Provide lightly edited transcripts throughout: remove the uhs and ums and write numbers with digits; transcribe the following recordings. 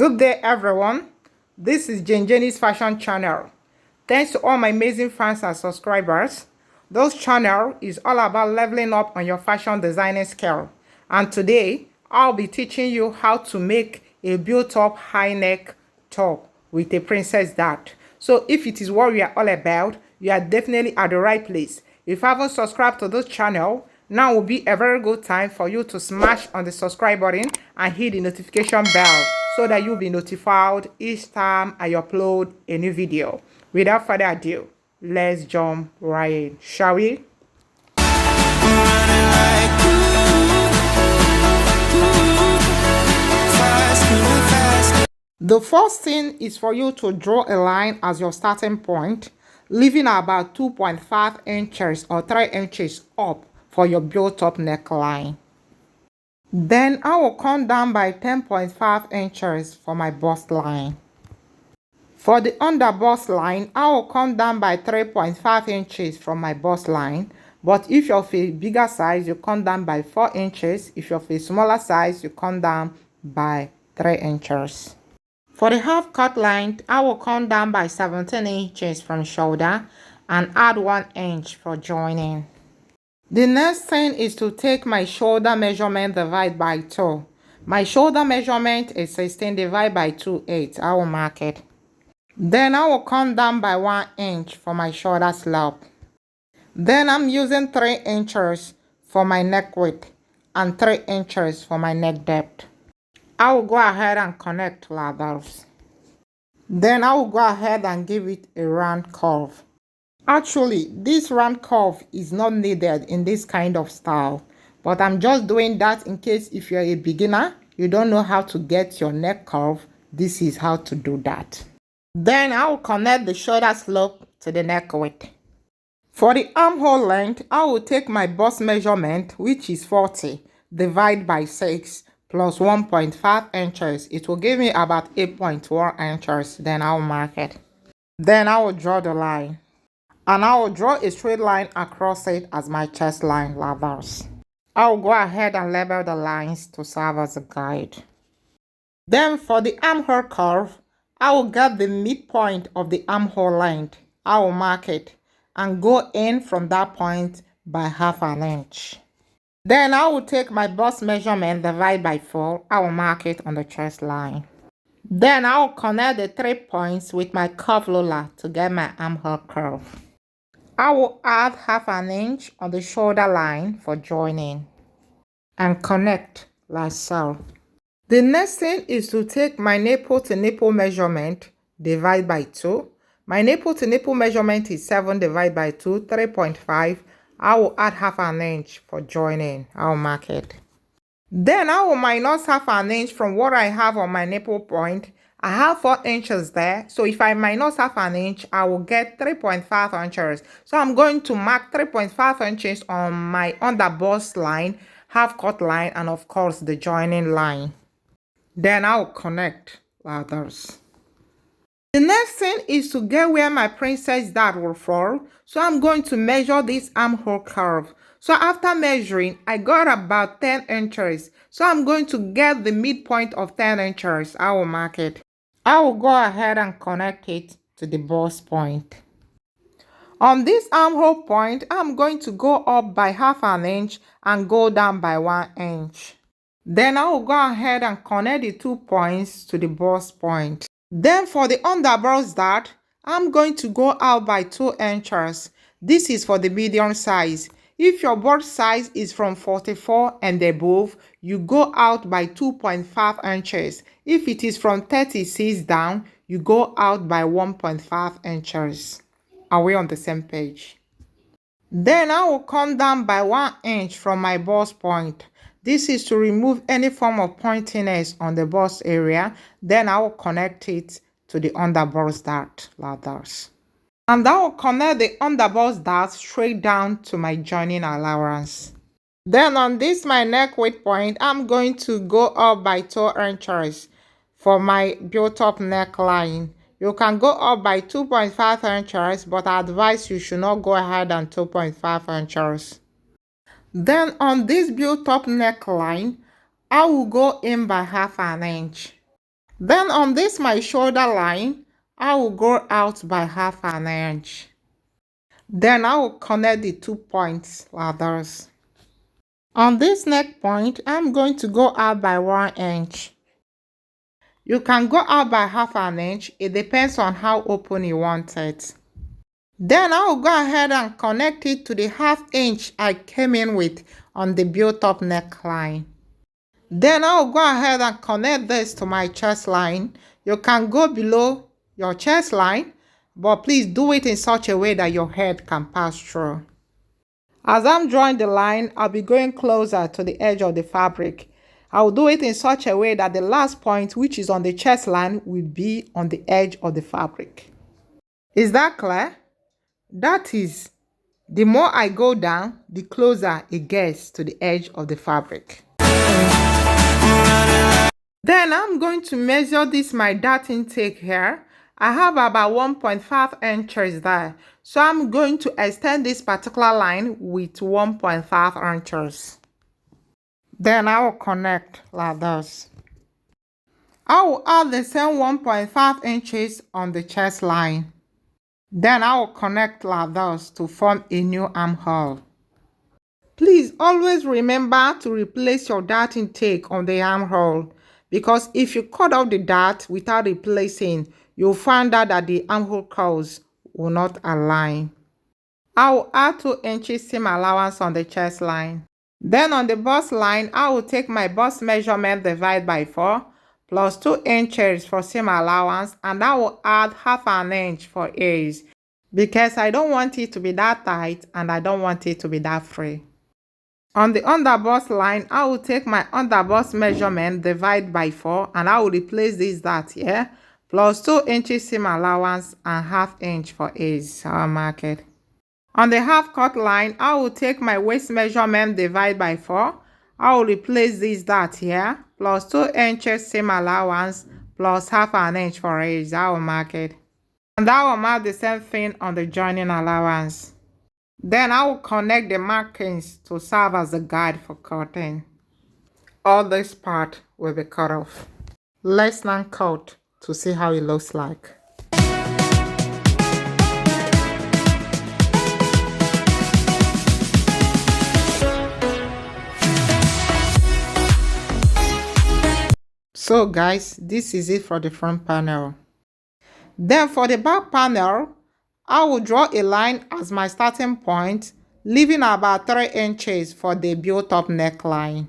Good day, everyone. This is Jenny's Fashion Channel. Thanks to all my amazing fans and subscribers. This channel is all about leveling up on your fashion designing skill. And today, I'll be teaching you how to make a built-up high neck top with a princess dart. So if it is what we are all about, you are definitely at the right place. If you haven't subscribed to this channel, now will be a very good time for you to smash on the subscribe button and hit the notification bell so that you'll be notified each time I upload a new video. Without further ado, let's jump right in, shall we? The first thing is for you to draw a line as your starting point, leaving about 2.5 inches or 3 inches up for your built-up neckline. Then I will come down by 10.5 inches for my bust line. For the under bust line, I will come down by 3.5 inches from my bust line. But if you're of a bigger size, you come down by 4 inches. If you're of a smaller size, you come down by 3 inches. For the half cut line, I will come down by 17 inches from shoulder and add 1 inch for joining. The next thing is to take my shoulder measurement divided by 2. My shoulder measurement is 16 divided by 2, 8. I will mark it. Then I will come down by 1 inch for my shoulder slope. Then I'm using 3 inches for my neck width and 3 inches for my neck depth. I will go ahead and connect ladders. Then I will go ahead and give it a round curve. Actually, this round curve is not needed in this kind of style, but I'm just doing that in case if you're a beginner, you don't know how to get your neck curve, this is how to do that. Then I will connect the shoulder slope to the neck width. For the armhole length, I will take my bust measurement, which is 40, divide by 6 plus 1.5 inches. It will give me about 8.1 inches. Then I will mark it. Then I will draw the line. And I will draw a straight line across it as my chest line ladders. I will go ahead and label the lines to serve as a guide. Then for the armhole curve, I will get the midpoint of the armhole length. I will mark it and go in from that point by half an inch. Then I will take my bust measurement divide by 4. I will mark it on the chest line. Then I will connect the 3 points with my curve ruler to get my armhole curve. I will add half an inch on the shoulder line for joining and connect like so. The next thing is to take my nipple to nipple measurement, divide by 2. My nipple to nipple measurement is 7 divided by 2, 3.5. I will add half an inch for joining. I will mark it. Then I will minus half an inch from what I have on my nipple point. I have 4 inches there, so if I minus half an inch, I will get 3.5 inches. So I'm going to mark 3.5 inches on my under bust line, half cut line, and of course the joining line. Then I will connect ladders. The next thing is to get where my princess dart will fall. So I'm going to measure this armhole curve. So after measuring, I got about 10 inches. So I'm going to get the midpoint of 10 inches. I will mark it. I will go ahead and connect it to the bust point. On this armhole point, I'm going to go up by half an inch and go down by 1 inch. Then I will go ahead and connect the 2 points to the bust point. Then for the under bust dart, I'm going to go out by 2 inches. This is for the medium size. If your bust size is from 44 and above, you go out by 2.5 inches. If it is from 36 down, you go out by 1.5 inches. Are we on the same page? Then I will come down by 1 inch from my bust point. This is to remove any form of pointiness on the bust area. Then I will connect it to the under bust dart ladders. And I will connect the under bust dart straight down to my joining allowance. Then on this my neck width point, I'm going to go up by 2 inches for my built-up neckline. You can go up by 2.5 inches, but I advise you should not go higher than 2.5 inches. Then on this built-up neckline, I will go in by half an inch. Then on this my shoulder line, I will go out by 1/2 inch. Then I will connect the 2 points like this. On this neck point, I'm going to go out by 1 inch. You can go out by 1/2 inch. It depends on how open you want it. Then I will go ahead and connect it to the 1/2 inch I came in with on the built-up neckline. Then I will go ahead and connect this to my chest line. You can go below your chest line, but please do it in such a way that your head can pass through. As I'm drawing the line, I'll be going closer to the edge of the fabric. I'll do it in such a way that the last point, which is on the chest line, will be on the edge of the fabric. Is that clear? That is, the more I go down, the closer it gets to the edge of the fabric. Then I'm going to measure this my dart intake here. I have about 1.5 inches there. So I'm going to extend this particular line with 1.5 inches. Then I will connect like this. I will add the same 1.5 inches on the chest line. Then I will connect like this to form a new armhole. Please always remember to replace your dart intake on the armhole, because if you cut off the dart without replacing, you'll find out that the armhole curves will not align. I will add 2 inches seam allowance on the chest line. Then on the bust line, I will take my bust measurement divided by 4 plus 2 inches for seam allowance, and I will add 1/2 inch for ease because I don't want it to be that tight and I don't want it to be that free. On the underbust line, I will take my underbust measurement divided by 4 and I will replace this dart here plus 2 inches seam allowance and 1/2 inch for ease. I'll mark it. On the half cut line, I will take my waist measurement divided by 4. I will replace this dart here plus 2 inches seam allowance plus 1/2 inch for ease. I will mark it. And I will mark the same thing on the joining allowance. Then I will connect the markings to serve as a guide for cutting. All this part will be cut off. Let's now cut to see how it looks like. So guys, this is it for the front panel. Then for the back panel, I will draw a line as my starting point, leaving about 3 inches for the built-up neckline.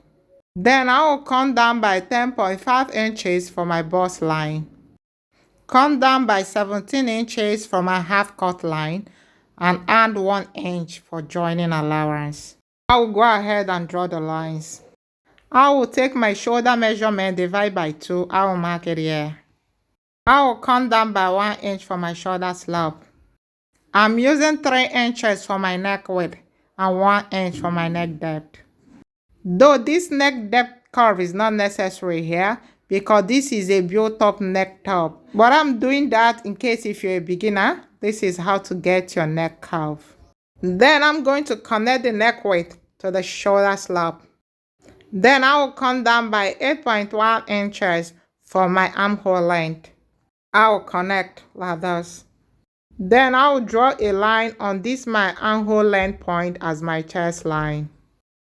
Then I will come down by 10.5 inches for my bust line. Come down by 17 inches for my half cut line and add 1 inch for joining allowance. I will go ahead and draw the lines. I will take my shoulder measurement, divide by 2. I will mark it here. I will come down by 1 inch for my shoulder slope. I'm using 3 inches for my neck width and 1 inch for my neck depth. Though this neck depth curve is not necessary here because this is a built-up neck top. But I'm doing that in case if you're a beginner, this is how to get your neck curve. Then I'm going to connect the neck width to the shoulder slope. Then I will come down by 8.1 inches for my armhole length. I will connect like this. Then I will draw a line on this my armhole length point as my chest line.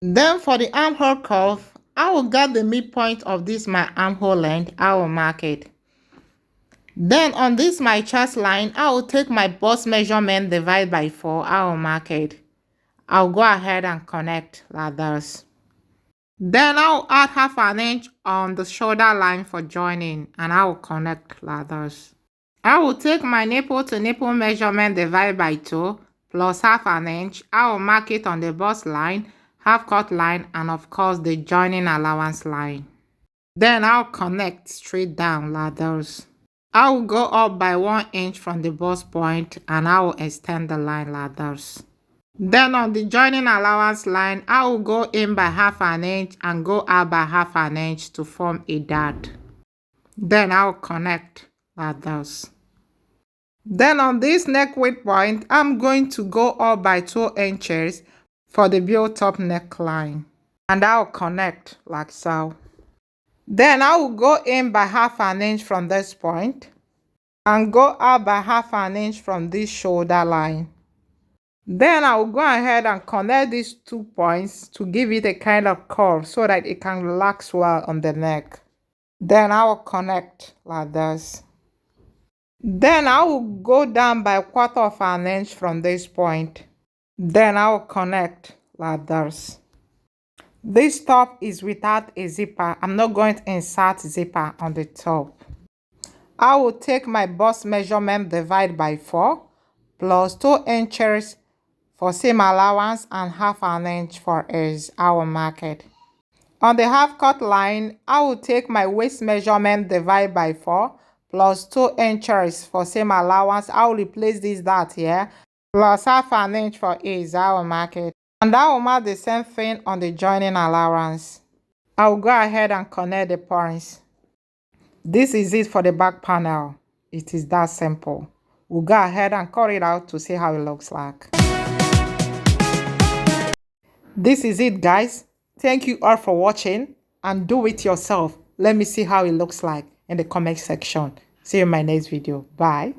Then for the armhole curve, I will get the midpoint of this my armhole length. I will mark it. Then on this my chest line, I will take my bust measurement divided by 4. I will mark it. I'll go ahead and connect like this. Then I'll add 1/2 inch on the shoulder line for joining and I will connect like this. I will take my nipple to nipple measurement divided by 2 plus 1/2 inch. I will mark it on the bust line, half cut line, and of course the joining allowance line. Then I'll connect straight down like this. I will go up by 1 inch from the bust point and I will extend the line like this. Then on the joining allowance line, I will go in by 1/2 inch and go out by 1/2 inch to form a dart. Then I will connect like this. Then on this neck width point, I'm going to go up by 2 inches for the built-up neckline. And I will connect like so. Then I will go in by half an inch from this point and go out by half an inch from this shoulder line. Then I will go ahead and connect these 2 points to give it a kind of curve so that it can relax well on the neck. Then I will connect like this. Then I will go down by 1/4 of an inch from this point. Then I will connect like this. This top is without a zipper. I'm not going to insert zipper on the top. I will take my bust measurement, divide by 4, plus 2 inches for seam allowance and half an inch for ease. I will mark it. On the half cut line, I will take my waist measurement, divide by 4, plus 2 inches for seam allowance. I will replace this dot here, plus half an inch for ease. I will mark it. And I will mark the same thing on the joining allowance. I will go ahead and connect the points. This is it for the back panel. It is that simple. We'll go ahead and cut it out to see how it looks like. This is it, guys. Thank you all for watching, and do it yourself. Let me see how it looks like in the comment section. See you in my next video. Bye.